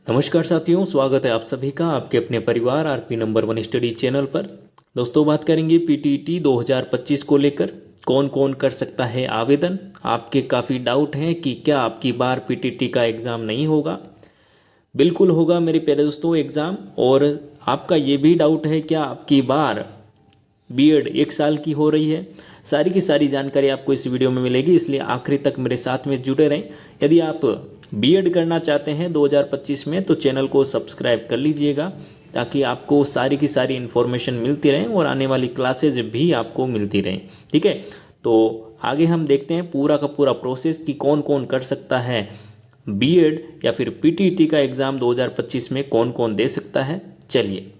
नमस्कार साथियों, स्वागत है आप सभी का आपके अपने परिवार आरपी नंबर 1 स्टडी चैनल पर। दोस्तों, बात करेंगे पीटीईटी 2025 को लेकर कौन कौन कर सकता है आवेदन। आपके काफ़ी डाउट हैं कि क्या आपकी बार पीटीईटी का एग्ज़ाम नहीं होगा। बिल्कुल होगा मेरे प्यारे दोस्तों एग्ज़ाम। और आपका ये भी डाउट है क्या आपकी बार बीएड 1 साल की हो रही है। सारी की सारी जानकारी आपको इस वीडियो में मिलेगी, इसलिए आखिरी तक मेरे साथ में जुड़े रहें। यदि आप बीएड करना चाहते हैं 2025 में तो चैनल को सब्सक्राइब कर लीजिएगा, ताकि आपको सारी की सारी इन्फॉर्मेशन मिलती रहे और आने वाली क्लासेज भी आपको मिलती रहें। ठीक है, तो आगे हम देखते हैं पूरा का पूरा प्रोसेस कि कौन कौन कर सकता है बीएड या फिर पीटीईटी का एग्ज़ाम 2025 में, कौन कौन दे सकता है। चलिए,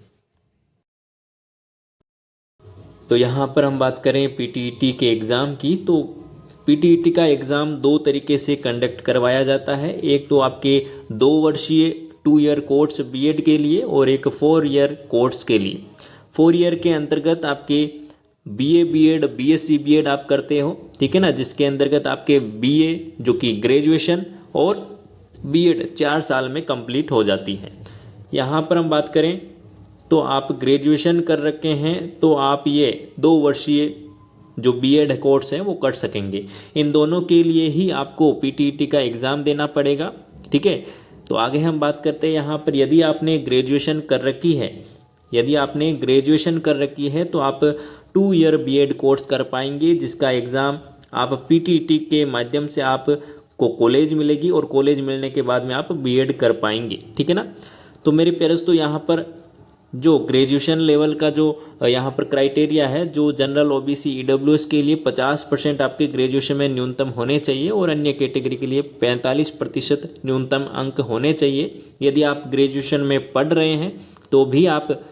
तो यहाँ पर हम बात करें पीटीईटी के एग्ज़ाम की, तो पीटीईटी का एग्ज़ाम दो तरीके से कंडक्ट करवाया जाता है। एक तो आपके 2 वर्षीय 2 ईयर कोर्स बीएड के लिए और एक 4 ईयर कोर्स के लिए। 4 ईयर के अंतर्गत आपके बीए बीएड बीएससी बीएड आप करते हो, ठीक है ना, जिसके अंतर्गत आपके बीए जो कि ग्रेजुएशन और बीएड 4 साल में कंप्लीट हो जाती है। यहाँ पर हम बात करें तो आप ग्रेजुएशन कर रखे हैं तो आप ये 2 वर्षीय जो बीएड कोर्स है वो कर सकेंगे। इन दोनों के लिए ही आपको पीटीईटी का एग्ज़ाम देना पड़ेगा। ठीक है, तो आगे हम बात करते हैं यहाँ पर यदि आपने ग्रेजुएशन कर रखी है, यदि आपने ग्रेजुएशन कर रखी है तो आप 2 ईयर बीएड कोर्स कर पाएंगे, जिसका एग्ज़ाम आप पीटीईटी के माध्यम से आपको कॉलेज मिलेगी और कॉलेज मिलने के बाद में आप बीएड कर पाएंगे। ठीक है ना। तो मेरे प्यारे दोस्तों, यहाँ पर जो ग्रेजुएशन लेवल का जो यहाँ पर क्राइटेरिया है, जो जनरल ओबीसी ईडब्ल्यूएस के लिए 50% आपके ग्रेजुएशन में न्यूनतम होने चाहिए और अन्य कैटेगरी के लिए 45% न्यूनतम अंक होने चाहिए। यदि आप ग्रेजुएशन में पढ़ रहे हैं तो भी आप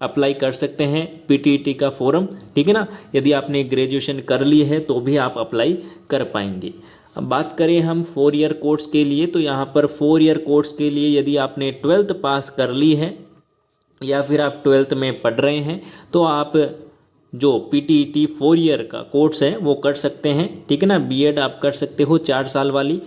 अप्लाई कर सकते हैं पीटीईटी का फॉर्म। ठीक है ना। यदि आपने ग्रेजुएशन कर ली है तो भी आप अप्लाई कर पाएंगे। अब बात करें हम 4 ईयर कोर्स के लिए, तो यहाँ पर 4 ईयर कोर्स के लिए यदि आपने 12th पास कर ली है या फिर आप 12th में पढ़ रहे हैं तो आप जो पीटीईटी 4 ईयर का कोर्स है वो कर सकते हैं। ठीक है ना। बीएड आप कर सकते हो 4 साल वाली।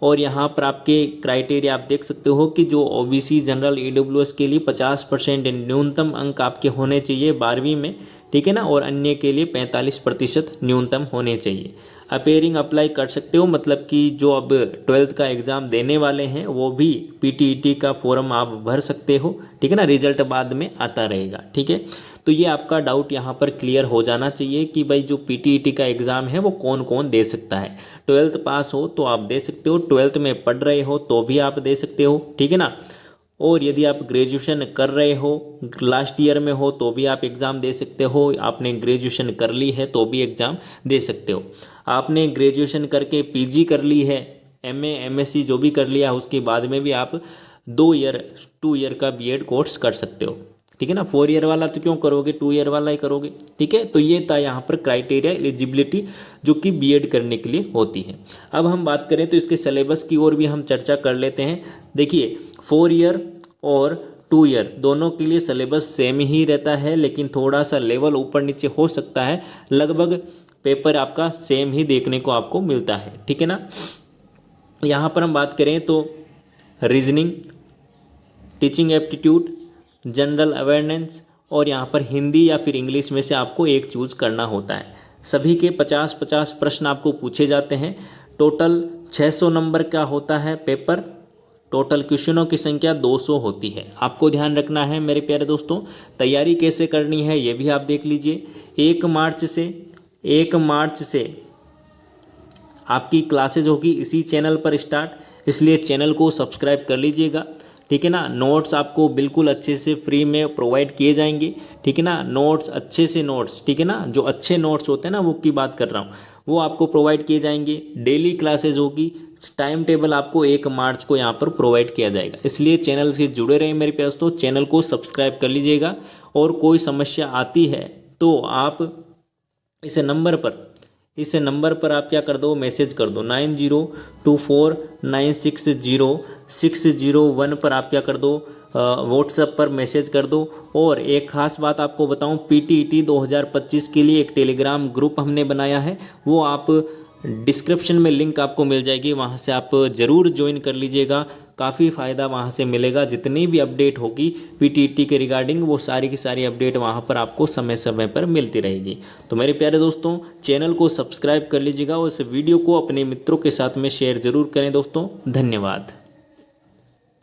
और यहाँ पर आपके क्राइटेरिया आप देख सकते हो कि जो ओबीसी जनरल ईडब्ल्यूएस के लिए 50% न्यूनतम अंक आपके होने चाहिए 12वीं में। ठीक है ना। और अन्य के लिए 45% न्यूनतम होने चाहिए। अपेयरिंग अप्लाई कर सकते हो, मतलब कि जो अब 12th का एग्ज़ाम देने वाले हैं वो भी पीटीईटी का फॉर्म आप भर सकते हो। ठीक है ना। रिजल्ट बाद में आता रहेगा। ठीक है, तो ये आपका डाउट यहाँ पर क्लियर हो जाना चाहिए कि भाई जो पीटीईटी का एग्ज़ाम है वो कौन कौन दे सकता है। 12th पास हो तो आप दे सकते हो, 12th में पढ़ रहे हो तो भी आप दे सकते हो। ठीक है ना। और यदि आप ग्रेजुएशन कर रहे हो, लास्ट ईयर में हो, तो भी आप एग्ज़ाम दे सकते हो। आपने ग्रेजुएशन कर ली है तो भी एग्ज़ाम दे सकते हो। आपने ग्रेजुएशन करके पीजी कर ली है, एमए एमएससी जो भी कर लिया, उसके बाद में भी आप 2 ईयर का बीएड कोर्स कर सकते हो। ठीक है ना। 4 ईयर वाला तो क्यों करोगे, 2 ईयर वाला ही करोगे। ठीक है, तो ये था यहाँ पर क्राइटेरिया एलिजिबिलिटी जो कि बीएड करने के लिए होती है। अब हम बात करें तो इसके सिलेबस की ओर भी हम चर्चा कर लेते हैं। देखिए, 4 ईयर और 2 ईयर दोनों के लिए सिलेबस सेम ही रहता है, लेकिन थोड़ा सा लेवल ऊपर नीचे हो सकता है। लगभग पेपर आपका सेम ही देखने को आपको मिलता है। ठीक है ना। यहाँ पर हम बात करें तो reasoning, teaching aptitude, general awareness और यहाँ पर हिंदी या फिर इंग्लिश में से आपको एक चूज करना होता है। सभी के 50-50 प्रश्न आपको पूछे जाते हैं। टोटल 600 नंबर का होता है पेपर। टोटल क्वेश्चनों की संख्या 200 होती है। आपको ध्यान रखना है मेरे प्यारे दोस्तों। तैयारी कैसे करनी है ये भी आप देख लीजिए। 1 मार्च से आपकी क्लासेज होगी इसी चैनल पर स्टार्ट, इसलिए चैनल को सब्सक्राइब कर लीजिएगा। ठीक है ना। नोट्स आपको बिल्कुल अच्छे से फ्री में प्रोवाइड किए जाएंगे। ठीक है ना। नोट्स अच्छे से नोट्स, ठीक है ना, जो अच्छे नोट्स होते हैं ना वो की बात कर रहा हूँ, वो आपको प्रोवाइड किए जाएंगे। डेली क्लासेज होगी। टाइम टेबल आपको 1 मार्च को यहाँ पर प्रोवाइड किया जाएगा, इसलिए चैनल से जुड़े रहें मेरे प्यारे दोस्तों। चैनल को सब्सक्राइब कर लीजिएगा। और कोई समस्या आती है तो आप इस नंबर पर आप क्या कर दो, मैसेज कर दो। 9024960601 पर आप क्या कर दो, व्हाट्सएप पर मैसेज कर दो। और एक ख़ास बात आपको बताऊं, पीटीईटी 2025 के लिए एक टेलीग्राम ग्रुप हमने बनाया है, वो आप डिस्क्रिप्शन में लिंक आपको मिल जाएगी, वहाँ से आप ज़रूर ज्वाइन कर लीजिएगा। काफ़ी फ़ायदा वहाँ से मिलेगा। जितनी भी अपडेट होगी पीटीईटी के रिगार्डिंग, वो सारी की सारी अपडेट वहाँ पर आपको समय समय पर मिलती रहेगी। तो मेरे प्यारे दोस्तों, चैनल को सब्सक्राइब कर लीजिएगा और इस वीडियो को अपने मित्रों के साथ में शेयर ज़रूर करें दोस्तों। धन्यवाद।